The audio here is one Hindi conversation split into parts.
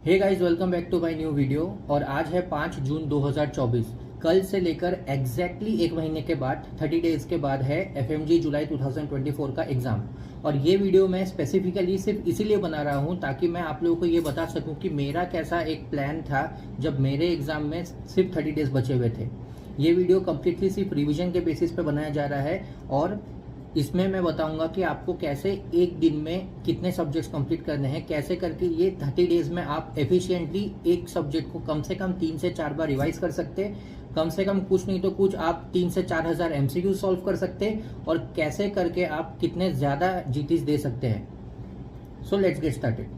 Hey guys, welcome back to my new video. और आज है 5 जून 2024। कल से लेकर एग्जैक्टली एक महीने के बाद 30 डेज के बाद है एफएमजी जुलाई 2024 का एग्जाम। और ये वीडियो मैं स्पेसिफिकली सिर्फ इसीलिए बना रहा हूँ ताकि मैं आप लोगों को ये बता सकूँ कि मेरा कैसा एक प्लान था जब मेरे एग्जाम में सिर्फ 30 डेज बचे हुए थे। ये वीडियो कम्प्लीटली सिर्फ रिविजन के बेसिस पे बनाया जा रहा है और इसमें मैं बताऊंगा कि आपको कैसे एक दिन में कितने सब्जेक्ट्स कंप्लीट करने हैं, कैसे करके ये 30 डेज में आप एफिशिएंटली एक सब्जेक्ट को कम से कम 3 से 4 बार रिवाइज कर सकते हैं। कम से कम कुछ नहीं तो कुछ आप 3 से 4 हज़ार एमसीक्यू सॉल्व कर सकते हैं और कैसे करके आप कितने ज़्यादा जीटीज दे सकते हैं। So let's get started.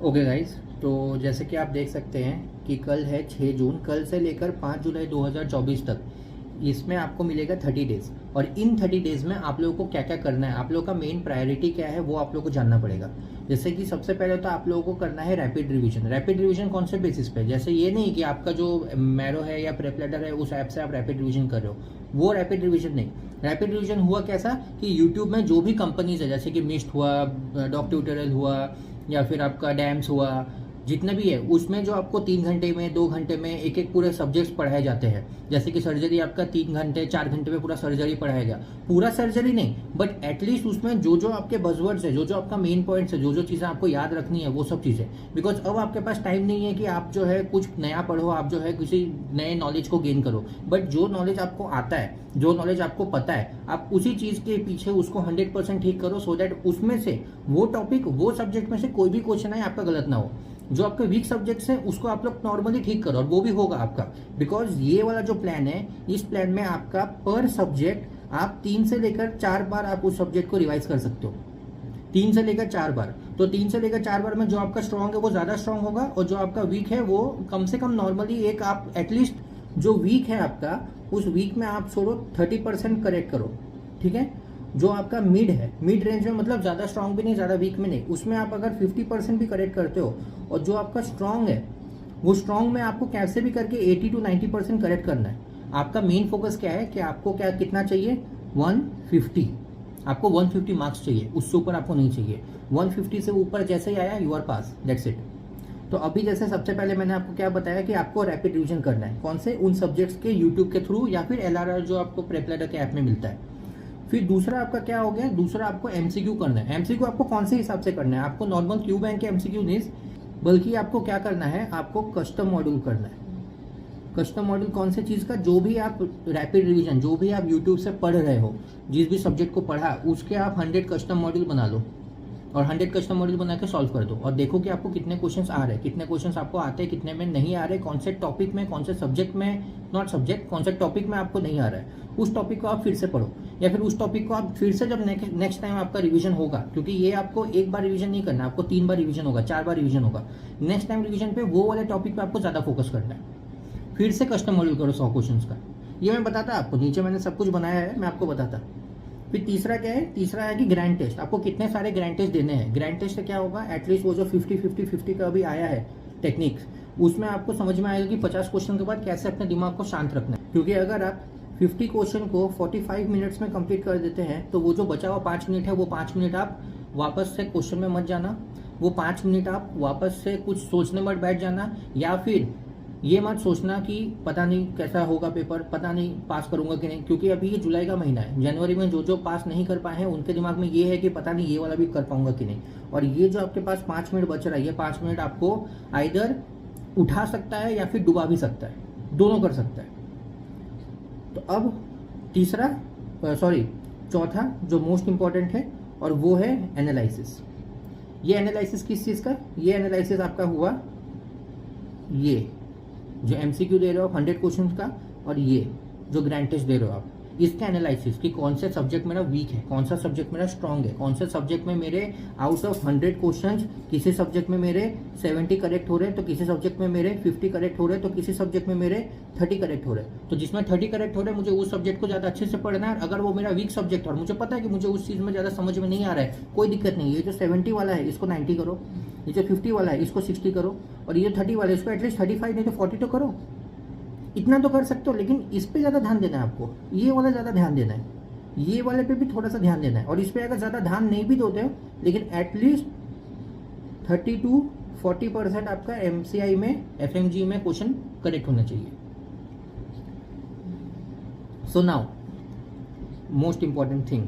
Okay guys, तो जैसे कि आप देख सकते हैं कि कल है 6 जून। कल से लेकर 5 जुलाई 2024 तक इसमें आपको मिलेगा 30 डेज। और इन 30 डेज में आप लोगों को क्या क्या करना है, आप लोगों का मेन प्रायोरिटी क्या है, वो आप लोगों को जानना पड़ेगा। जैसे कि सबसे पहले तो आप लोगों को करना है रैपिड रिवीजन। रैपिड रिवीजन कौन से बेसिस पे? जैसे ये नहीं कि आपका जो मैरो है या प्रेपलेटर है उस ऐप से आप रैपिड रिवीजन कर रहे हो, वो रैपिड रिवीजन नहीं। रैपिड रिवीजन हुआ कैसा कि यूट्यूब में जो भी कंपनीज है, जैसे कि मिस्ट हुआ, डॉक ट्यूटोरियल हुआ, या फिर आपका डैम्स हुआ, जितने भी है उसमें जो आपको 3 घंटे में 2 घंटे में एक एक पूरे सब्जेक्ट्स पढ़ाए जाते हैं। जैसे कि सर्जरी आपका 3 घंटे 4 घंटे में पूरा सर्जरी पढ़ाया गया। पूरा सर्जरी नहीं, बट एटलीस्ट उसमें जो जो आपके बज़वर्ड्स है, जो जो आपका मेन पॉइंट्स है, जो जो चीज़ें आपको याद रखनी है, वो सब चीज़ें। बिकॉज अब आपके पास टाइम नहीं है कि आप जो है कुछ नया पढ़ो, आप जो है किसी नए नॉलेज को गेन करो। बट जो नॉलेज आपको आता है, जो नॉलेज आपको पता है, आप उसी चीज़ के पीछे उसको 100% ठीक करो, सो दैट उसमें से वो टॉपिक, वो सब्जेक्ट में से कोई भी क्वेश्चन है आपका गलत ना हो। जो आपके वीक सब्जेक्ट्स हैं उसको आप लोग नॉर्मली ठीक करो और वो भी होगा आपका। बिकॉज ये वाला जो प्लान है, इस प्लान में आपका पर सब्जेक्ट आप 3 से लेकर 4 बार आप उस सब्जेक्ट को रिवाइज कर सकते हो। 3 से लेकर 4 बार। तो 3 से लेकर 4 बार में जो आपका स्ट्रांग है वो ज्यादा स्ट्रांग होगा और जो आपका वीक है वो कम से कम नॉर्मली एक आप एटलीस्ट जो वीक है आपका, उस वीक में आप छोड़ो 30% करेक्ट करो। ठीक है। जो आपका मिड है, मिड रेंज में मतलब ज्यादा स्ट्रांग भी नहीं ज्यादा वीक में नहीं, उसमें आप अगर 50% भी करेक्ट करते हो, और जो आपका स्ट्रांग है वो स्ट्रांग में आपको कैसे भी करके 80 to 90% करेक्ट करना है। आपका मेन फोकस क्या है कि आपको क्या कितना चाहिए, 150। आपको 150 मार्क्स चाहिए, उससे ऊपर आपको नहीं चाहिए। 150 से ऊपर जैसे ही आया you are pass, that's it. तो अभी जैसे सबसे पहले मैंने आपको क्या बताया कि आपको रैपिड रिवीजन करना है। कौन से? उन सब्जेक्ट्स के यूट्यूब के थ्रू या फिर एलआरआर जो आपको प्रेपलेटर के ऐप में मिलता है। फिर दूसरा आपका क्या हो गया, दूसरा आपको एमसीक्यू करना है। एमसीक्यू आपको कौन से हिसाब से करना है? आपको नॉर्मल क्यू बैंक के एमसीक्यू नहीं, बल्कि आपको क्या करना है, आपको कस्टम मॉड्यूल करना है। कस्टम मॉड्यूल कौन से चीज़ का? जो भी आप रैपिड रिवीजन, जो भी आप यूट्यूब से पढ़ रहे हो, जिस भी सब्जेक्ट को पढ़ा, उसके आप 100 कस्टम मॉड्यूल बना लो और 100 कस्टम मॉड्यूल बना के सॉल्व कर दो और देखो कि आपको कितने क्वेश्चंस आ रहे हैं, कितने क्वेश्चंस आपको आते हैं, कितने में नहीं आ रहे, कौन से टॉपिक में, कौन से सब्जेक्ट में, नॉट सब्जेक्ट, कौन से टॉपिक में आपको नहीं आ रहा है। उस टॉपिक को आप फिर से पढ़ो या फिर उस टॉपिक को आप फिर से जब नेक्स्ट टाइम आपका रिवीजन होगा, क्योंकि ये आपको एक बार रिवीजन नहीं करना, आपको 3 बार रिवीजन होगा, 4 बार रिवीजन होगा। नेक्स्ट टाइम रिवीजन पे वो वाले टॉपिक पे आपको ज़्यादा फोकस करना है। फिर से कस्टम मॉड्यूल करो 100 क्वेश्चन का। ये मैं बताता आपको, नीचे मैंने सब कुछ बनाया है, मैं आपको बताता। फिर तीसरा क्या है? तीसरा है कि ग्रैंड टेस्ट। आपको कितने सारे ग्रैंड टेस्ट देने हैं। ग्रैंड टेस्ट से क्या होगा, एटलीस्ट वो जो 50-50-50 का अभी आया है टेक्निक्स, उसमें आपको समझ में आएगा कि 50 क्वेश्चन के बाद कैसे अपने दिमाग को शांत रखना है। क्योंकि अगर आप 50 क्वेश्चन को 45 मिनट्स में कंप्लीट कर देते हैं तो वो जो बचा हुआ 5 मिनट है, वो 5 मिनट आप वापस से क्वेश्चन में मत जाना, वो 5 मिनट आप वापस से कुछ सोचने मत बैठ जाना, या फिर ये मत सोचना कि पता नहीं कैसा होगा पेपर, पता नहीं पास करूंगा कि नहीं। क्योंकि अभी ये जुलाई का महीना है, जनवरी में जो जो पास नहीं कर पाए हैं उनके दिमाग में ये है कि पता नहीं ये वाला भी कर पाऊंगा कि नहीं। और ये जो आपके पास 5 मिनट बच रहा है, ये 5 मिनट आपको आइदर उठा सकता है या फिर डुबा भी सकता है, दोनों कर सकता है। तो अब चौथा जो मोस्ट इंपॉर्टेंट है, और वो है एनालिसिस। ये एनालिसिस किस चीज़ का? ये एनालिसिस आपका हुआ ये जो एमसीक्यू दे रहे हो 100 क्वेश्चन का, और ये जो ग्रैंड टेस्ट दे रहे हो आप, इसका एनालिसिस कि कौन से सब्जेक्ट मेरा वीक है, कौन सा सब्जेक्ट मेरा स्ट्रांग है, कौन से सब्जेक्ट में मेरे आउट ऑफ 100 क्वेश्चंस किसी सब्जेक्ट में मेरे 70 करेक्ट हो रहे हैं, तो किसी सब्जेक्ट में मेरे 50 करेक्ट हो रहे हैं, तो किसी सब्जेक्ट में मेरे 30 करेक्ट हो रहे हैं। तो जिसमें 30 करेक्ट हो रहे हैं, मुझे उस सब्जेक्ट को ज़्यादा अच्छे से पढ़ना है। अगर वो मेरा वीक सब्जेक्ट और मुझे पता है कि मुझे उस चीज़ में ज़्यादा समझ में नहीं आ रहा है, कोई दिक्कत नहीं। ये जो 70 वाला है इसको 90 करो, ये जो 50 वाला है इसको 60 करो, और ये 30 वाला है इसको एटलीस्ट 35 नहीं तो 40 तो करो। इतना तो कर सकते हो, लेकिन इस पे ज़्यादा ध्यान देना है आपको, ये वाला ज़्यादा ध्यान देना है। ये वाले पे भी थोड़ा सा ध्यान देना है। और इस पर अगर ज़्यादा ध्यान नहीं भी दोते हो, लेकिन एटलीस्ट 30 to 40% आपका MCI में, FMG में क्वेश्चन करेक्ट होना चाहिए। So now most important thing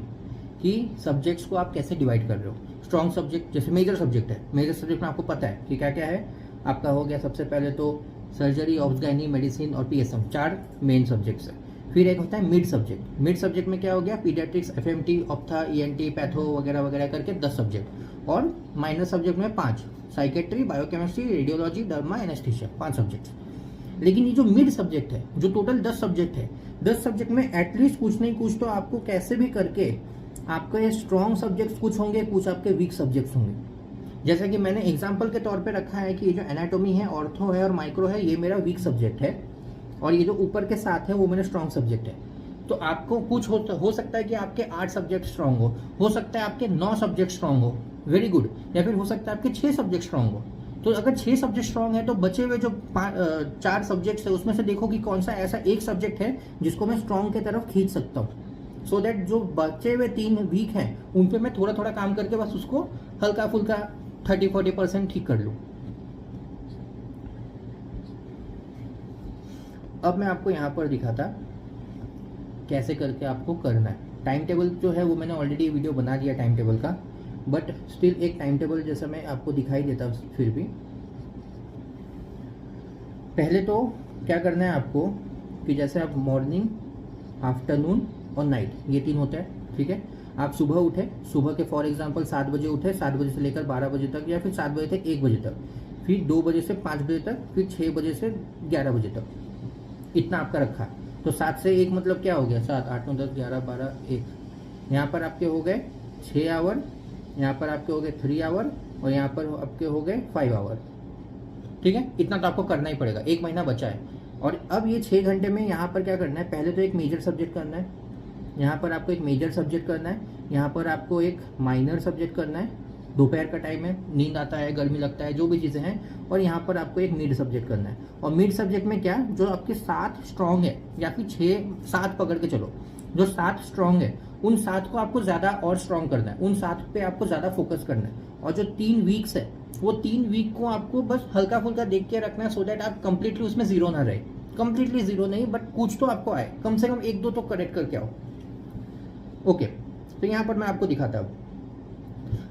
कि सब्जेक्ट्स को आप कैसे डिवाइड कर रहे हो। स्ट्रॉन्ग सब्जेक्ट जैसे मेजर सब्जेक्ट है, मेजर सब्जेक्ट में आपको पता है कि क्या क्या है। आपका हो गया सबसे पहले तो सर्जरी, ऑब्स-गायनी, मेडिसिन और PSM, 4 मेन सब्जेक्ट्स है। फिर एक होता है मिड सब्जेक्ट। मिड सब्जेक्ट में क्या हो गया, paediatrics, FMT, ophtha, ENT, patho वगैरह वगैरह करके 10 सब्जेक्ट। और माइनर सब्जेक्ट में 5, psychiatry, biochemistry, radiology, derma, anaesthesia, 5 subjects. लेकिन ये जो मिड सब्जेक्ट है, जो टोटल 10 सब्जेक्ट है, 10 सब्जेक्ट में एटलीस्ट कुछ नहीं कुछ तो आपको कैसे भी करके आपके स्ट्रॉन्ग सब्जेक्ट्स कुछ होंगे, कुछ आपके वीक सब्जेक्ट्स होंगे। जैसा कि मैंने एग्जाम्पल के तौर पे रखा है कि ये जो एनाटॉमी है, ऑर्थो है और माइक्रो है, ये मेरा वीक सब्जेक्ट है, और ये जो ऊपर के साथ है वो मेरा स्ट्रॉन्ग सब्जेक्ट है। तो आपको कुछ हो सकता है कि आपके 8 सब्जेक्ट स्ट्रॉन्ग हो सकता है आपके 9 सब्जेक्ट स्ट्रॉन्ग हो, वेरी गुड, या फिर हो सकता है आपके 6 सब्जेक्ट स्ट्रॉन्ग हो। तो अगर 6 सब्जेक्ट स्ट्रॉन्ग है तो बचे हुए जो 4 सब्जेक्ट्स है उसमें से देखो कि कौन सा ऐसा एक सब्जेक्ट है जिसको मैं स्ट्रॉन्ग की तरफ खींच सकता हूँ, सो दैट जो बचे हुए 3 वीक हैं उन पे मैं थोड़ा थोड़ा काम करके बस उसको हल्का फुल्का 30-40% ठीक कर लूँ। अब मैं आपको यहाँ पर दिखाता कैसे करके आपको करना है। टाइम टेबल जो है वो मैंने ऑलरेडी वीडियो बना दिया टाइम टेबल का, बट स्टिल एक टाइम टेबल जैसा मैं आपको दिखाई देता फिर भी। पहले तो क्या करना है आपको कि जैसे आप मॉर्निंग, आफ्टरनून और नाइट, ये 3 होता है, ठीक है। आप सुबह उठे, सुबह के फॉर एग्जांपल 7 बजे उठे, 7 बजे से लेकर 12 बजे तक, या फिर 7 बजे से 1 बजे तक, फिर 2 बजे से 5 बजे तक, फिर 6 बजे से 11 बजे तक, इतना आपका रखा। तो 7 से 1 मतलब क्या हो गया, 7, 8, 9, 10, 11, 12, 1। यहाँ पर आपके हो गए 6 आवर, यहाँ पर आपके हो गए 3 आवर, और यहाँ पर आपके हो गए 5 आवर, ठीक है। इतना तो आपको करना ही पड़ेगा, 1 महीना बचा है। और अब ये 6 घंटे में यहाँ पर क्या करना है, पहले तो एक मेजर सब्जेक्ट करना है, यहाँ पर आपको एक मेजर सब्जेक्ट करना है, यहाँ पर आपको एक माइनर सब्जेक्ट करना है, दोपहर का टाइम है, नींद आता है, गर्मी लगता है, जो भी चीज़ें हैं, और यहाँ पर आपको एक मिड सब्जेक्ट करना है। और मिड सब्जेक्ट में क्या, जो आपके 7 स्ट्रॉन्ग है, या फिर 6-7 पकड़ के चलो, जो 7 स्ट्रॉन्ग है उन 7 को आपको ज़्यादा और स्ट्रॉन्ग करना है, उन 7 पे आपको ज़्यादा फोकस करना है। और जो 3 वीक्स है वो 3 वीक को आपको बस हल्का फुल्का देख के रखना है, सो दैट आप कंप्लीटली उसमें जीरो ना रहे। कंप्लीटली जीरो नहीं, बट कुछ तो आपको आए, कम से कम 1-2 तो करेक्ट करके आओ। ओके, तो यहाँ पर मैं आपको दिखाता हूँ।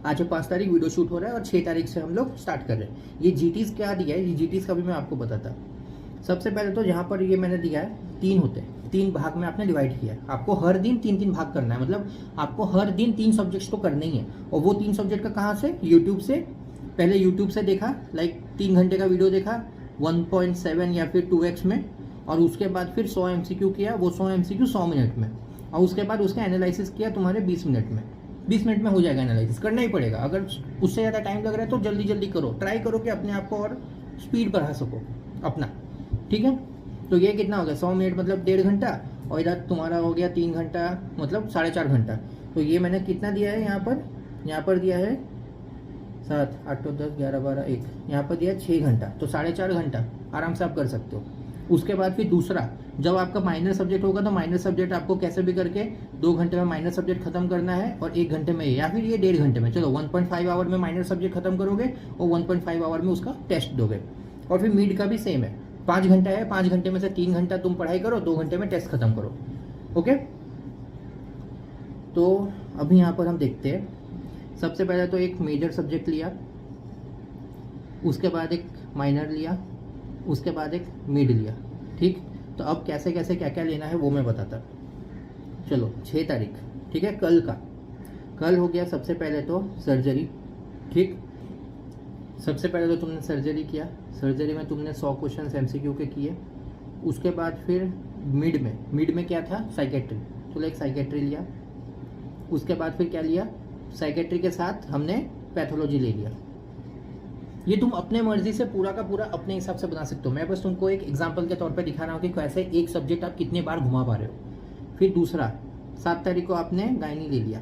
आज 5 तारीख वीडियो शूट हो रहा है और 6 तारीख से हम लोग स्टार्ट कर रहे हैं। ये GTs क्या दिया है, ये GTs का भी मैं आपको बताता हूँ। सबसे पहले तो यहाँ पर ये मैंने दिया है 3 होते हैं, 3 भाग में आपने डिवाइड किया है। आपको हर दिन 3-3 भाग करना है, मतलब आपको हर दिन 3 सब्जेक्ट्स तो करने ही है। और वो 3 सब्जेक्ट का कहाँ से, यूट्यूब से। पहले यूट्यूब से देखा, लाइक 3 घंटे का वीडियो देखा 1.7 या फिर 2x में, और उसके बाद फिर 100 MCQ किया, वो 100 MCQ 100 मिनट में, और उसके बाद उसका एनालिसिस किया तुम्हारे 20 मिनट में। 20 मिनट में हो जाएगा एनालिसिस, करना ही पड़ेगा। अगर उससे ज़्यादा टाइम लग रहा है तो जल्दी जल्दी करो, ट्राई करो कि अपने आप को और स्पीड बढ़ा सको अपना, ठीक है। तो ये कितना हो गया, 100 मिनट मतलब 1.5 घंटा, और इधर तुम्हारा हो गया 3 घंटा मतलब 4.5 घंटा। तो ये मैंने कितना दिया है यहाँ पर दिया है 7, 8, 9, 10, 11, 12, 1, यहाँ पर दिया है 6 घंटा, तो 4.5 घंटा आराम से आप कर सकते हो। उसके बाद फिर दूसरा, जब आपका माइनर सब्जेक्ट होगा तो माइनर सब्जेक्ट आपको कैसे भी करके 2 घंटे में माइनर सब्जेक्ट खत्म करना है, और 1 घंटे में, या फिर ये 1.5 घंटे में, चलो 1.5 आवर में माइनर सब्जेक्ट खत्म करोगे और 1.5 आवर में उसका टेस्ट दोगे। और फिर मिड का भी सेम है, 5 घंटा है, 5 घंटे में से 3 घंटा तुम पढ़ाई करो, 2 घंटे में टेस्ट खत्म करो। ओके, तो अभी यहाँ पर हम देखते हैं। सबसे पहले तो एक मेजर सब्जेक्ट लिया, उसके बाद एक माइनर लिया, उसके बाद एक मिड लिया, ठीक। तो अब कैसे कैसे क्या क्या लेना है वो मैं बताता। चलो 6 तारीख, ठीक है, कल का, कल हो गया सबसे पहले तो सर्जरी, ठीक। सबसे पहले तो तुमने सर्जरी किया, सर्जरी में तुमने 100 क्वेश्चन MCQ के किए। उसके बाद फिर मिड में क्या था, साइकेट्री, चलो एक साइकेट्री लिया। उसके बाद फिर क्या लिया, साइकेट्री के साथ हमने पैथोलॉजी ले लिया। ये तुम अपने मर्जी से पूरा का पूरा अपने हिसाब से बना सकते हो, मैं बस तुमको एक एग्जांपल के तौर पे दिखा रहा हूँ कि कैसे एक सब्जेक्ट आप कितने बार घुमा पा रहे हो। फिर दूसरा 7 तारीख को आपने गायनी ले लिया,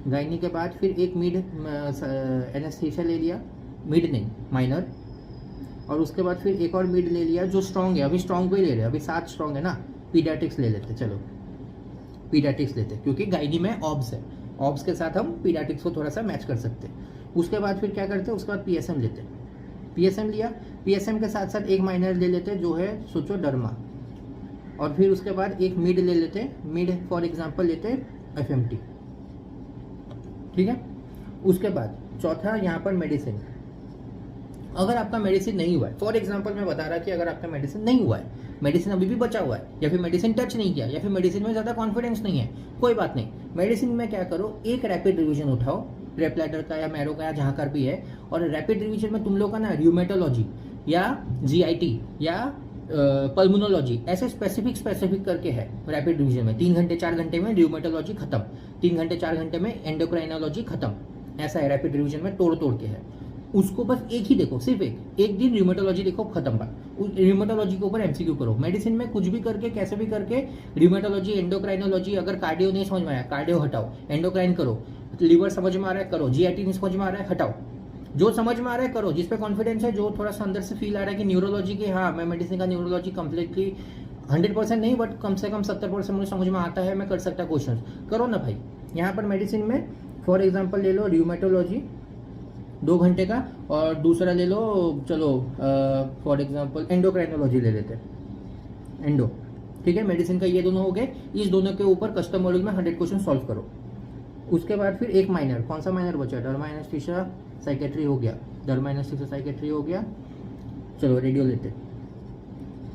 गायनी के बाद फिर एक मिड एनेस्थीसिया ले लिया, मिड नहीं माइनर, और उसके बाद फिर एक और मिड ले लिया जो स्ट्रॉन्ग है, अभी स्ट्रॉन्ग को ही ले रहे हैं, अभी 7 स्ट्रॉन्ग है ना, पीडियाट्रिक्स ले लेते। चलो पीडियाट्रिक्स लेते, क्योंकि गाइनी में ऑब्स है, ऑब्स के साथ हम पीडियाट्रिक्स को थोड़ा सा मैच कर सकते हैं। उसके बाद फिर क्या करते हैं, उसके बाद पीएसएम लेते हैं। पीएसएम लिया, पीएसएम के साथ साथ एक माइनर ले लेते हैं जो है सोचो डर्मा, और फिर उसके बाद एक मिड ले लेते हैं, मिड फॉर एग्जांपल लेते हैं एफएमटी, ठीक है। उसके बाद चौथा यहाँ पर मेडिसिन। अगर आपका मेडिसिन नहीं हुआ है, फॉर एग्जांपल मैं बता रहा कि अगर आपका मेडिसिन नहीं हुआ है, मेडिसिन अभी भी बचा हुआ है, या फिर मेडिसिन टच नहीं किया, या फिर मेडिसिन में ज़्यादा कॉन्फिडेंस नहीं है, कोई बात नहीं। मेडिसिन में क्या करो, एक रैपिड रिवीजन उठाओ, रेपलैटर का या मैरो का या जहाँ का भी है, और रैपिड रिवीजन में तुम लोग का ना र्यूमेटोलॉजी या जीआईटी या पल्मोनोलॉजी ऐसे स्पेसिफिक करके है रैपिड रिवीजन में। 3 घंटे 4 घंटे में र्यूमेटोलॉजी खत्म, 3 घंटे 4 घंटे में एंडोक्राइनोलॉजी खत्म, ऐसा है रैपिड रिवीजन में, तोड़ के है। उसको बस एक ही देखो, सिर्फ एक दिन र्यूमेटोलॉजी देखो, खत्म बात। र्यूमेटोलॉजी के ऊपर एमसीक्यू करो। मेडिसिन में कुछ भी करके कैसे भी करके र्यूमेटोलॉजी, एंडोक्राइनोलॉजी, अगर कार्डियो नहीं समझ में आया कार्डियो हटाओ, एंडोक्राइन करो, लीवर समझ में आ रहा है करो, जीआईटी नहीं समझ में आ रहा है हटाओ, जो समझ में आ रहा है करो, जिस पे कॉन्फिडेंस है, जो थोड़ा सा अंदर से फील आ रहा है कि न्यूरोलॉजी की, हाँ मैं मेडिसिन का न्यूरोलॉजी कंप्लीटली 100% नहीं बट कम से कम 70% मुझे समझ में आता है, मैं कर सकता क्वेश्चन, करो ना भाई। यहाँ पर मेडिसिन में फॉर एग्जांपल ले लो र्यूमेटोलॉजी 2 घंटे का, और दूसरा ले लो चलो फॉर एग्जांपल एंडोक्राइनोलॉजी ले लेते हैं, एंडो, ठीक है। मेडिसिन का ये दोनों हो गए, इस दोनों के ऊपर कस्टम मॉड्यूल में 100 क्वेश्चन सॉल्व करो। उसके बाद फिर एक माइनर, कौन सा माइनर बचा, डर्मा एनेस्थीसिया साइकेट्री हो गया, डर्मा एनेस्थीसिया साइकेट्री हो गया, चलो रेडियो लेते,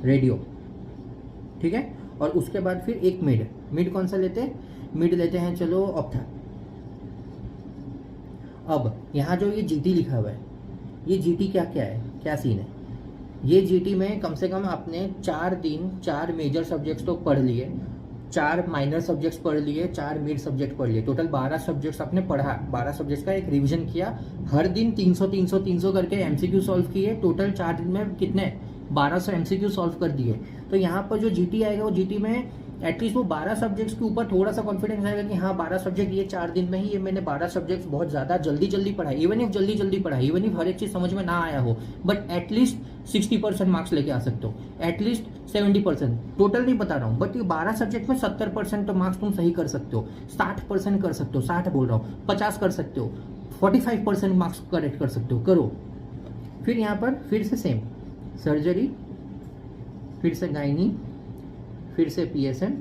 रेडियो, ठीक है। और उसके बाद फिर एक मिड, मिड कौन सा लेते, मिड लेते हैं चलो ऑप्था। अब यहाँ जो ये जीटी लिखा हुआ है, ये जीटी क्या क्या है, क्या सीन है, ये जीटी में कम से कम आपने 4 दिन 4 मेजर सब्जेक्ट्स तो पढ़ लिए, 4 माइनर सब्जेक्ट्स पढ़ लिए, 4 मिड सब्जेक्ट पढ़ लिए, टोटल 12 सब्जेक्ट्स आपने पढ़ा, 12 सब्जेक्ट्स का एक रिवीजन किया, हर दिन 300 करके एमसीक्यू सॉल्व किए, टोटल 4 दिन में कितने 1200 एमसीक्यू सॉल्व कर दिए। तो यहाँ पर जो जीटी आएगा, वो जीटी में एटलीस्ट वो 12 सब्जेक्ट्स के ऊपर थोड़ा सा कॉन्फिडेंस आएगा कि हाँ 12 सब्जेक्ट ये 4 दिन में ही, ये मैंने 12 सब्जेक्ट्स बहुत ज़्यादा जल्दी पढ़ा, इवन इफ जल्दी पढ़ा, इवन इफ हर एक चीज़ समझ में ना आया हो, बट एटलीस्ट 60% मार्क्स लेके आ सकते हो, एटलीस्ट 70%, टोटल नहीं बता रहा हूँ, बट ये 12 सब्जेक्ट में 70% तो मार्क्स तुम सही कर सकते हो, 60% कर सकते हो, 60 बोल रहा हूँ, 50 कर सकते हो, 45% मार्क्स करेक्ट कर सकते हो, करो। फिर यहाँ पर फिर से सेम सर्जरी, फिर से गाइनी, फिर से पीएसएम,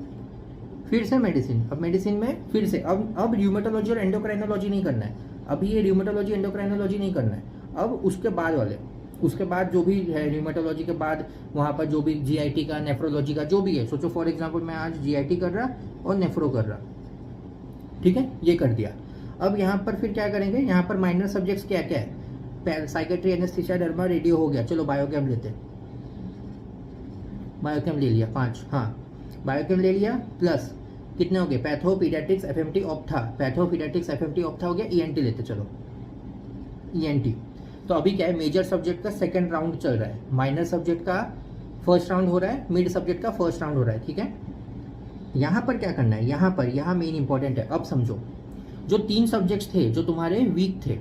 फिर से मेडिसिन। अब मेडिसिन में फिर से अब र्यूमेटोलॉजी और एंडोक्राइनोलॉजी नहीं करना है, अभी ये र्यूमेटोलॉजी एंडोक्राइनोलॉजी नहीं करना है, अब उसके बाद वाले, उसके बाद जो भी है र्यूमेटोलॉजी के बाद वहाँ पर जो भी जीआईटी का, नेफ्रोलॉजी का जो भी है, सोचो फॉर एग्जांपल मैं आज जीआईटी कर रहा और नेफ्रो कर रहा, ठीक है, ये कर दिया। अब यहाँ पर फिर क्या करेंगे, यहाँ पर माइनर सब्जेक्ट्स क्या क्या है, साइकेट्री, एनेस्थीसिया, डर्मा, रेडियो हो गया, चलो बायोकेम लेते हैं, बायोकेम ले लिया 5, हाँ बायोकेम ले लिया, प्लस कितने हो गए, patho, paediatrics, FMT, ophtha, patho, paediatrics, FMT, ophtha हो गया, ईएनटी लेते चलो, ईएनटी। तो अभी क्या है, मेजर सब्जेक्ट का सेकंड राउंड चल रहा है, माइनर सब्जेक्ट का फर्स्ट राउंड हो रहा है, मिड सब्जेक्ट का फर्स्ट राउंड हो रहा है, ठीक है। यहाँ पर क्या करना है, यहाँ मेन इंपॉर्टेंट है। अब समझो, जो 3 सब्जेक्ट्स थे जो तुम्हारे वीक थे,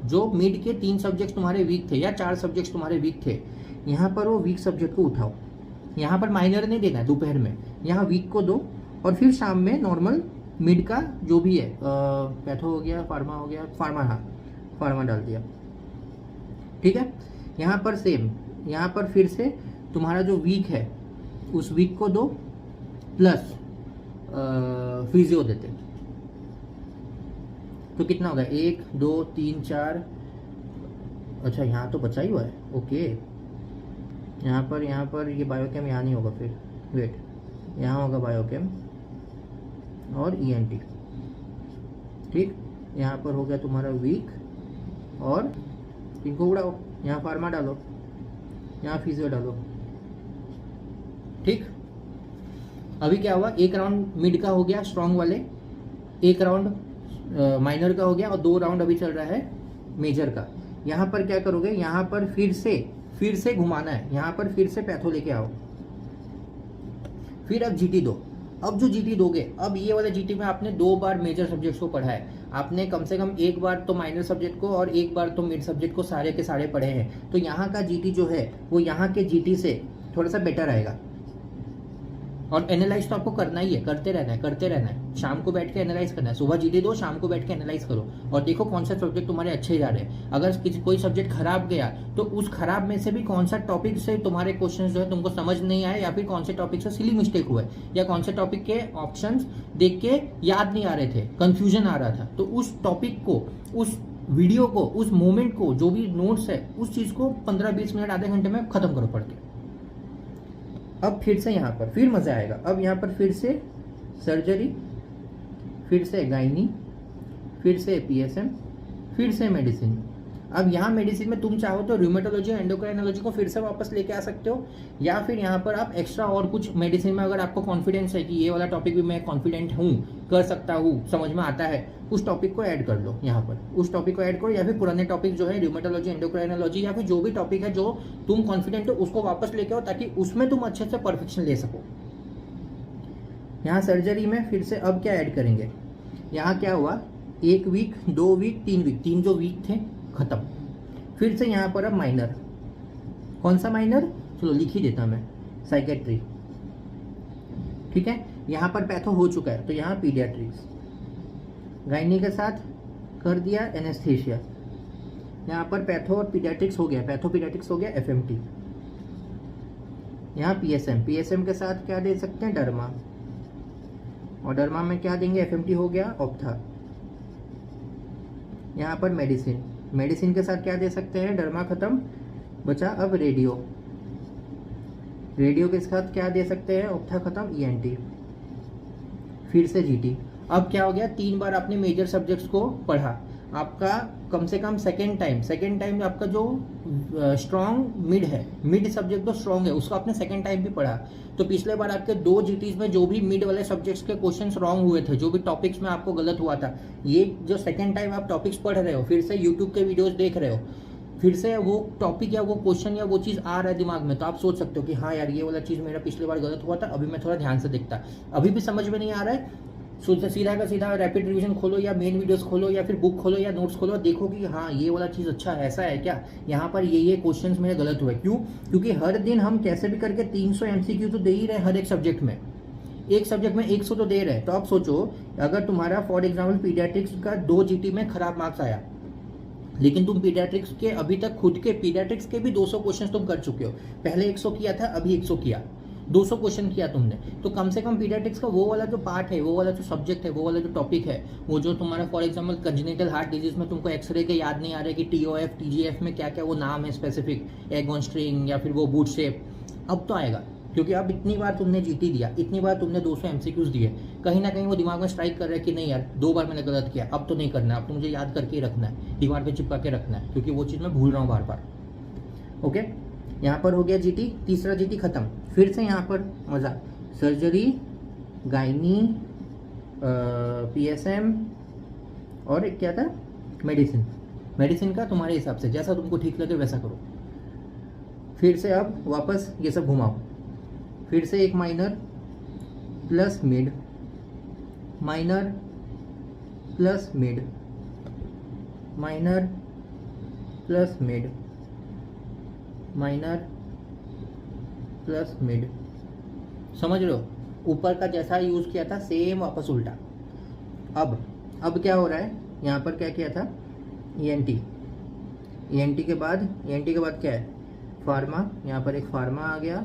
जो मिड के 3 सब्जेक्ट्स तुम्हारे वीक थे या 4 सब्जेक्ट्स तुम्हारे वीक थे, यहाँ पर वो वीक सब्जेक्ट को उठाओ, यहाँ पर माइनर नहीं देना है दोपहर में, यहाँ वीक को दो, और फिर शाम में नॉर्मल मिड का जो भी है, पैथो हो गया, फार्मा हो गया, फार्मा, हाँ फार्मा डाल दिया, ठीक है। यहाँ पर सेम, यहाँ पर फिर से तुम्हारा जो वीक है उस वीक को दो, प्लस फिजियो देते, तो कितना होगा, 1 2 3 4, अच्छा यहाँ तो बचा ही हुआ है, ओके। यहाँ पर ये बायोकेम यहाँ नहीं होगा, फिर वेट, यहाँ होगा बायोकेम और ईएनटी, ठीक। यहाँ पर हो गया तुम्हारा वीक, और इनको उड़ाओ, यहाँ फार्मा डालो, यहाँ फिजियो डालो, ठीक। अभी क्या हुआ, एक राउंड मिड का हो गया स्ट्रॉन्ग वाले, एक राउंड माइनर का हो गया, और 2 राउंड अभी चल रहा है मेजर का। यहाँ पर क्या करोगे, यहाँ पर फिर से घुमाना है, यहाँ पर फिर से पैथो लेके आओ, फिर अब जीटी दो। अब जो जीटी दोगे, अब ये वाले जीटी में आपने 2 बार मेजर सब्जेक्ट्स को पढ़ा है, आपने कम से कम 1 बार तो माइनर सब्जेक्ट को और 1 बार तो मिड सब्जेक्ट को सारे के सारे पढ़े हैं, तो यहाँ का जीटी जो है वो यहाँ के जीटी से थोड़ा सा बेटर आएगा। और एनालाइज तो आपको करना ही है, करते रहना है, करते रहना है। शाम को बैठ के एनालाइज करना है, सुबह जीडी दो, शाम को बैठ के एनालाइज करो और देखो कौन सा सब्जेक्ट तुम्हारे अच्छे जा रहे हैं। अगर किसी कोई सब्जेक्ट खराब गया तो उस खराब में से भी कौन सा टॉपिक से तुम्हारे क्वेश्चन जो है तुमको समझ नहीं आए, या फिर कौन से टॉपिक से सिली मिस्टेक हुए, या कौन से टॉपिक के ऑप्शन देख के याद नहीं आ रहे थे, कंफ्यूजन आ रहा था। तो उस टॉपिक को, उस वीडियो को, उस मोमेंट को, जो भी नोट्स है, उस चीज को 15-20 मिनट आधे घंटे में खत्म करो पढ़ के। अब फिर से यहाँ पर फिर मजा आएगा। अब यहाँ पर फिर से सर्जरी, फिर से गायनी, फिर से पीएसएम, फिर से मेडिसिन। अब यहाँ मेडिसिन में तुम चाहो तो रूमेटोलॉजी और एंडोक्राइनोलॉजी को फिर से वापस लेके आ सकते हो, या फिर यहाँ पर आप एक्स्ट्रा और कुछ मेडिसिन में अगर आपको कॉन्फिडेंस है कि ये वाला टॉपिक भी मैं कॉन्फिडेंट हूँ, कर सकता हूँ, समझ में आता है, उस टॉपिक को ऐड कर लो यहाँ पर, उस टॉपिक को ऐड करो। या फिर पुराने टॉपिक जो है रूमेटोलॉजी, एंडोक्राइनोलॉजी, या फिर जो भी टॉपिक है जो तुम कॉन्फिडेंट हो उसको वापस लेके आओ, ताकि उसमें तुम अच्छे से परफेक्शन ले सको। यहाँ सर्जरी में फिर से अब क्या ऐड करेंगे, यहाँ क्या हुआ, 1 वीक, 2 वीक, 3 वीक, 3 जो वीक थे खत्म। फिर से यहाँ पर अब माइनर, कौन सा माइनर, चलो लिख ही देता मैं, साइकेट्री, ठीक है। यहाँ पर पैथो हो चुका है तो यहाँ पीडियाट्रिक्स, गायनी के साथ कर दिया एनेस्थेशिया, यहाँ पर पैथो और पीडियाट्रिक्स हो गया, पैथो पीडियाट्रिक्स हो गया एफएमटी। यहाँ पीएसएम, पीएसएम के साथ क्या दे सकते हैं, डर्मा, और डर्मा में क्या देंगे, एफएमटी हो गया ऑप्था। यहाँ पर मेडिसिन, मेडिसिन के साथ क्या दे सकते हैं, डर्मा खत्म, बचा अब रेडियो, रेडियो के साथ क्या दे सकते हैं, ऑप्था खत्म, ईएनटी, फिर से जीटी। अब क्या हो गया, 3 बार आपने मेजर सब्जेक्ट्स को पढ़ा, आपका कम से कम सेकेंड टाइम आपका जो स्ट्रॉन्ग मिड है, मिड सब्जेक्ट जो स्ट्रॉन्ग है उसको आपने सेकेंड टाइम भी पढ़ा। तो पिछले बार आपके 2 जीटीज में जो भी मिड वाले सब्जेक्ट्स के क्वेश्चंस रॉन्ग हुए थे, जो भी टॉपिक्स में आपको गलत हुआ था, ये जो सेकेंड टाइम आप टॉपिक्स पढ़ रहे हो, फिर से यूट्यूब के वीडियोस देख रहे हो, फिर से वो टॉपिक या वो क्वेश्चन या वो चीज़ आ रहा है दिमाग में, तो आप सोच सकते हो कि हाँ यार ये वाला चीज़ मेरा पिछले बार गलत हुआ था, अभी मैं थोड़ा ध्यान से देखता, अभी भी समझ में नहीं आ रहा है, सीधा का सीधा रैपिड रिवीजन खोलो या मेन वीडियोस खोलो या फिर बुक खोलो या नोट्स खोलो, देखो कि हाँ ये वाला चीज़ अच्छा ऐसा है क्या, यहाँ पर ये क्वेश्चंस मेरे गलत हुए। क्यों? क्योंकि हर दिन हम कैसे भी करके 300 MCQ तो दे ही रहे हर एक सब्जेक्ट में, एक सब्जेक्ट में 100 तो दे रहे। तो आप सोचो अगर तुम्हारा फॉर एग्जाम्पल पीडियाट्रिक्स का 2 GT में खराब मार्क्स आया, लेकिन तुम पीडियाट्रिक्स के अभी तक खुद के पीडियाट्रिक्स के भी 200 क्वेश्चन तुम कर चुके हो, पहले 100 किया था, अभी 100 किया, 200 क्वेश्चन किया तुमने, तो कम से कम पीडियाट्रिक्स का वो वाला जो पार्ट है, वो वाला जो सब्जेक्ट है, वो वाला जो टॉपिक है, वो जो तुम्हारा for example congenital heart disease में तुमको एक्सरे के याद नहीं आ रहा है कि TOF TGF में क्या क्या वो नाम है स्पेसिफिक, एगोन स्ट्रिंग या फिर वो बूट शेप, अब तो आएगा। क्योंकि अब इतनी बार तुमने GT दिया, इतनी बार तुमने 200 MCQs दिए, कहीं ना कहीं वो दिमाग में स्ट्राइक कर रहा है कि नहीं यार 2 बार मैंने गलत किया, अब तो नहीं करना है, अब तो मुझे याद करके ही रखना है, दीवार पे चिपका के रखना है, क्योंकि वो चीज़ मैं भूल रहा हूँ बार बार। ओके, यहाँ पर हो गया GT, तीसरा GT खत्म। फिर से यहाँ पर मज़ा, सर्जरी, गायनी, PSM और एक क्या था, मेडिसिन। मेडिसिन का तुम्हारे हिसाब से जैसा तुमको ठीक लगे वैसा करो। फिर से अब वापस ये सब घुमाओ, फिर से एक minor plus mid, minor plus mid, minor plus mid, minor plus mid, समझ रहे हो? ऊपर का जैसा यूज किया था सेम वापस उल्टा। अब क्या हो रहा है, यहाँ पर क्या किया था, ENT के बाद क्या है, फार्मा, यहाँ पर एक फार्मा आ गया,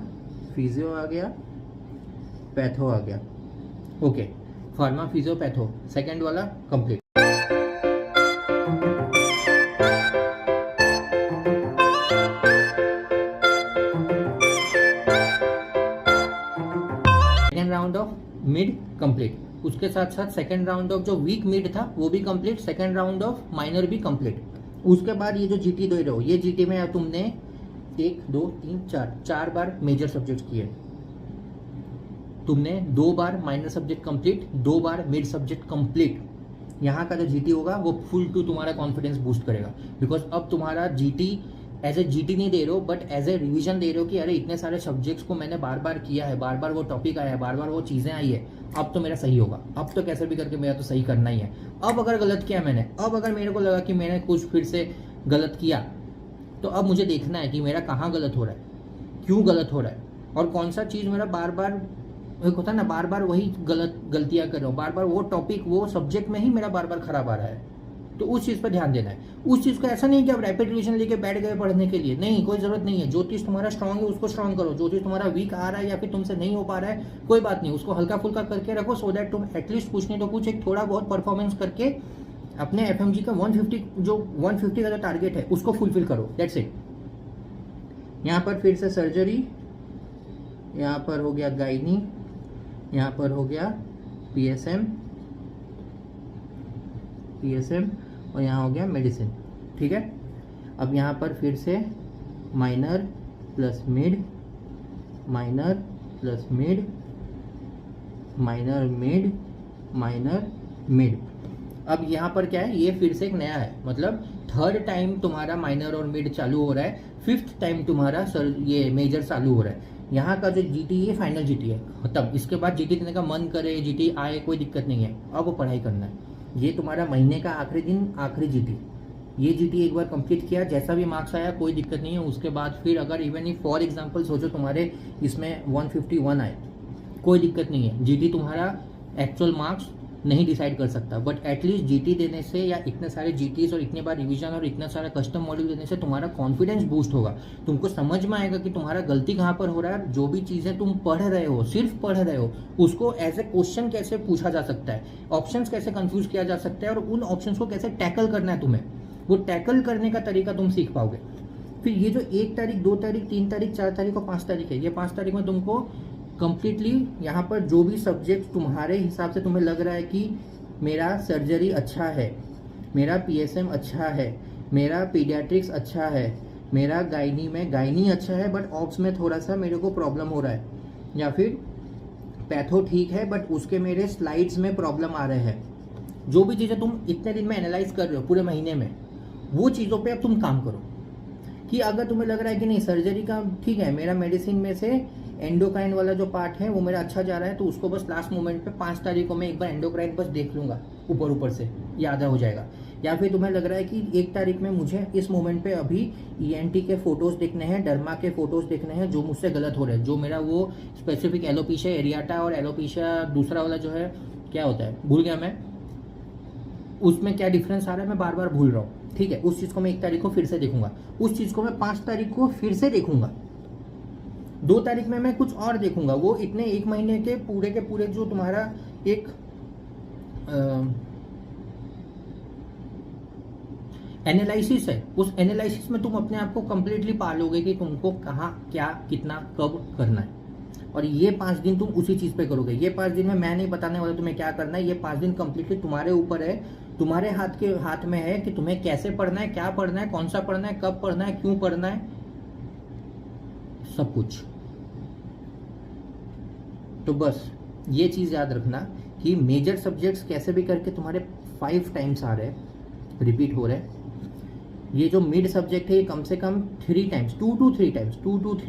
फिजियो आ गया, पैथो आ गया। Okay, pharma, physio, patho, second वाला complete. Second round of mid complete, उसके साथ साथ सेकेंड राउंड ऑफ जो वीक मिड था वो भी complete, second round of minor भी कंप्लीट। उसके बाद ये जो GT दे रहे हो, ये GT में तुमने 1 2 3 4 बार मेजर सब्जेक्ट किए, तुमने 2 बार माइनर सब्जेक्ट कंप्लीट, 2 बार मिड सब्जेक्ट कंप्लीट। यहाँ का जो GT होगा वो फुल टू तुम्हारा कॉन्फिडेंस बूस्ट करेगा, बिकॉज अब तुम्हारा GT एज ए GT नहीं दे रहे हो, बट एज ए रिवीजन दे रहे हो कि अरे इतने सारे सब्जेक्ट्स को मैंने बार बार किया है, बार बार वो टॉपिक आया है, बार बार वो चीज़ें आई है, अब तो मेरा सही होगा, अब तो कैसे भी करके मेरा तो सही करना ही है। अब अगर गलत किया मैंने, अब अगर मेरे को लगा कि मैंने कुछ फिर से गलत किया, तो अब मुझे देखना है कि मेरा कहाँ गलत हो रहा है, क्यों गलत हो रहा है, और कौन सा चीज़ मेरा बार बार एक होता है ना बार बार वही गलतियां कर रहा हूँ, बार बार वो टॉपिक वो सब्जेक्ट में ही मेरा बार बार खराब आ रहा है, तो उस चीज़ पर ध्यान देना है। उस चीज़ को ऐसा नहीं कि आप रैपिड रिवीजन लेके बैठ गए पढ़ने के लिए, नहीं, कोई ज़रूरत नहीं है। जो चीज़ तुम्हारा स्ट्रांग है उसको स्ट्रांग करो, जो चीज़ तुम्हारा वीक आ रहा है या फिर तुमसे नहीं हो पा रहा है कोई बात नहीं, उसको हल्का फुल्का करके रखो, सो दैट तुम एटलीस्ट कुछ नहीं तो कुछ एक थोड़ा बहुत परफॉर्मेंस करके अपने FMG का 150 जो 150 का जो टारगेट है उसको फुलफिल करो। That's it. यहाँ पर फिर से सर्जरी, यहाँ पर हो गया गाइनी, यहाँ पर हो गया PSM और यहाँ हो गया मेडिसिन। ठीक है, अब यहाँ पर फिर से minor plus mid, minor plus mid, minor mid, minor mid. अब यहाँ पर क्या है, ये फिर से एक नया है, मतलब थर्ड टाइम तुम्हारा माइनर और मिड चालू हो रहा है, फिफ्थ टाइम तुम्हारा ये मेजर चालू हो रहा है। यहाँ का जो GT ये फाइनल GT है, तब इसके बाद GT देने का मन करे, GT आए, कोई दिक्कत नहीं है, अब वो पढ़ाई करना है। ये तुम्हारा महीने का आखिरी दिन, आखिरी GT, ये GT एक बार कंप्लीट किया, जैसा भी मार्क्स आया कोई दिक्कत नहीं है। उसके बाद फिर अगर इवन ही फॉर एग्जांपल सोचो तुम्हारे इसमें 151 आए, कोई दिक्कत नहीं है, GT तुम्हारा एक्चुअल मार्क्स नहीं डिसाइड कर सकता, बट एटलीस्ट GT देने से या इतने सारे GTs और इतने बार रिवीजन और इतना सारा कस्टम मॉड्यूल देने से तुम्हारा कॉन्फिडेंस बूस्ट होगा। तुमको समझ में आएगा कि तुम्हारा गलती कहाँ पर हो रहा है, जो भी चीज़ें तुम पढ़ रहे हो, सिर्फ पढ़ रहे हो, उसको एज ए क्वेश्चन कैसे पूछा जा सकता है, ऑप्शंस कैसे कंफ्यूज किया जा सकता है और उन ऑप्शंस को कैसे टैकल करना है तुम्हें, वो टैकल करने का तरीका तुम सीख पाओगे। फिर ये जो 1 तारीख, 2 तारीख, 3 तारीख, 4 तारीख और 5 तारीख है, ये 5 तारीख में तुमको कंप्लीटली यहाँ पर जो भी सब्जेक्ट तुम्हारे हिसाब से तुम्हें लग रहा है कि मेरा सर्जरी अच्छा है, मेरा PSM अच्छा है, मेरा पीडियाट्रिक्स अच्छा है, मेरा गायनी अच्छा है बट ऑप्स में थोड़ा सा मेरे को प्रॉब्लम हो रहा है, या फिर पैथो ठीक है बट उसके मेरे स्लाइड्स में प्रॉब्लम आ रहे हैं, जो भी चीज़ें तुम इतने दिन में एनालाइज कर रहे हो पूरे महीने में, वो चीज़ों पे अब तुम काम करो। कि अगर तुम्हें लग रहा है कि नहीं सर्जरी का ठीक है, मेरा मेडिसिन में से एंडोक्राइन वाला जो पार्ट है वो मेरा अच्छा जा रहा है, तो उसको बस लास्ट मोमेंट पे 5 तारीख को मैं एक बार एंडोक्राइन बस देख लूँगा, ऊपर से याद हो जाएगा। या फिर तुम्हें लग रहा है कि 1 तारीख में मुझे इस मोमेंट पे अभी ENT के फोटोज़ देखने हैं, डर्मा के फोटोज़ देखने हैं जो मुझसे गलत हो रहे हैं, जो मेरा वो स्पेसिफिक एलोपीशिया एरियाटा और एलोपीशिया दूसरा वाला जो है क्या होता है भूल गया मैं, उसमें क्या डिफरेंस आ रहा है मैं बार बार भूल रहा हूँ। ठीक है, उस चीज़ को मैं 1 तारीख को फिर से देखूंगा, उस चीज़ को मैं 5 तारीख को फिर से देखूंगा, 2 तारीख में मैं कुछ और देखूंगा। वो इतने 1 महीने के पूरे जो तुम्हारा एक एनालिसिस है, उस एनालिसिस में तुम अपने आप को कंप्लीटली पा लोगे कि तुमको कहाँ क्या कितना कब करना है। और ये 5 दिन तुम उसी चीज़ पे करोगे। ये 5 दिन में मैं नहीं बताने वाला तुम्हें क्या करना है, ये 5 दिन कंप्लीटली तुम्हारे ऊपर है, तुम्हारे हाथ में है कि तुम्हें कैसे पढ़ना है, क्या पढ़ना है, कौन सा पढ़ना है, कब पढ़ना है, क्यों पढ़ना है, सब कुछ। तो बस ये चीज़ याद रखना कि मेजर सब्जेक्ट्स कैसे भी करके तुम्हारे 5 टाइम्स आ रहे हैं, रिपीट हो रहे हैं। ये जो मिड सब्जेक्ट है ये कम से कम 3 टाइम्स, 2 to 3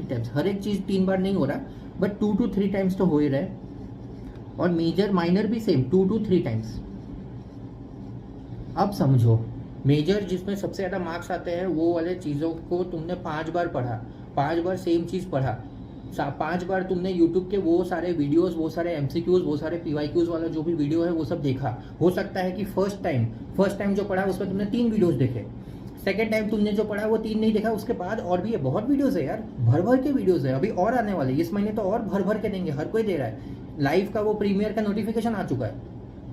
टाइम्स, हर एक चीज़ 3 बार नहीं हो रहा, बट 2 to 3 टाइम्स तो हो ही रहे। और मेजर माइनर भी सेम 2 to 3 टाइम्स। अब समझो, मेजर जिसमें सबसे ज़्यादा मार्क्स आते हैं वो वाले चीज़ों को तुमने 5 बार पढ़ा, 5 बार सेम चीज़ पढ़ा, 5 बार तुमने यूट्यूब के वो सारे वीडियोस, वो सारे MCQs, वो सारे PYQs वाला जो भी वीडियो है वो सब देखा। हो सकता है कि फर्स्ट टाइम जो पढ़ा उसमें तुमने 3 वीडियोस देखे, सेकेंड टाइम तुमने जो पढ़ा वो 3 नहीं देखा, उसके बाद और भी है, बहुत वीडियोस है यार, भर के वीडियोस है, अभी और आने वाले, इस महीने तो और भर के देंगे, हर कोई दे रहा है। लाइव का वो प्रीमियर का नोटिफिकेशन आ चुका है,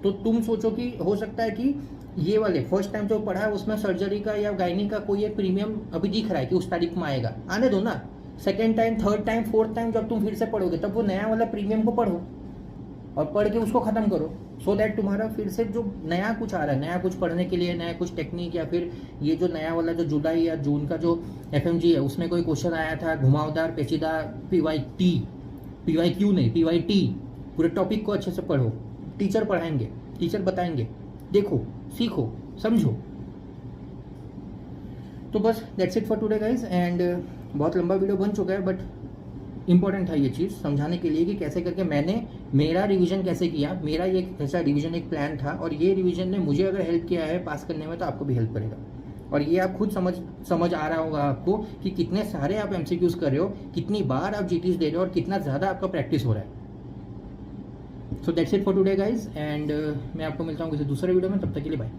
तो तुम सोचो कि हो सकता है कि ये वाले फर्स्ट टाइम जो पढ़ा है उसमें सर्जरी का या गायनी का कोई एक प्रीमियम अभी दिख रहा है कि उस तारीख में आएगा, आने दो ना। Second time, third time, fourth time जब तुम फिर से पढ़ोगे तब वो नया वाला प्रीमियम को पढ़ो और पढ़ के उसको ख़त्म करो, सो दैट तुम्हारा फिर से जो नया कुछ आ रहा है, नया कुछ पढ़ने के लिए, नया कुछ टेक्निक, या फिर ये जो नया वाला जो जुलाई या जून का जो FMG है उसमें कोई क्वेश्चन आया था घुमावदार पेचीदा PYQ नहीं PYT, पूरे टॉपिक को अच्छे से पढ़ो, टीचर पढ़ाएंगे, टीचर बताएंगे, देखो, सीखो, समझो। तो बस that's it for today guys, and बहुत लंबा वीडियो बन चुका है, बट इंपॉर्टेंट था ये चीज़ समझाने के लिए कि कैसे करके मैंने मेरा रिवीजन कैसे किया। मेरा ये ऐसा रिवीजन एक प्लान था, और ये रिवीजन ने मुझे अगर हेल्प किया है पास करने में तो आपको भी हेल्प करेगा। और ये आप खुद समझ आ रहा होगा आपको कि कितने सारे आप MCQs कर रहे हो, कितनी बार आप GTs दे रहे हो और कितना ज़्यादा आपका प्रैक्टिस हो रहा है। So that's it for today guys, and मैं आपको मिलता हूँ किसी दूसरे वीडियो में, तब तक के लिए बाय।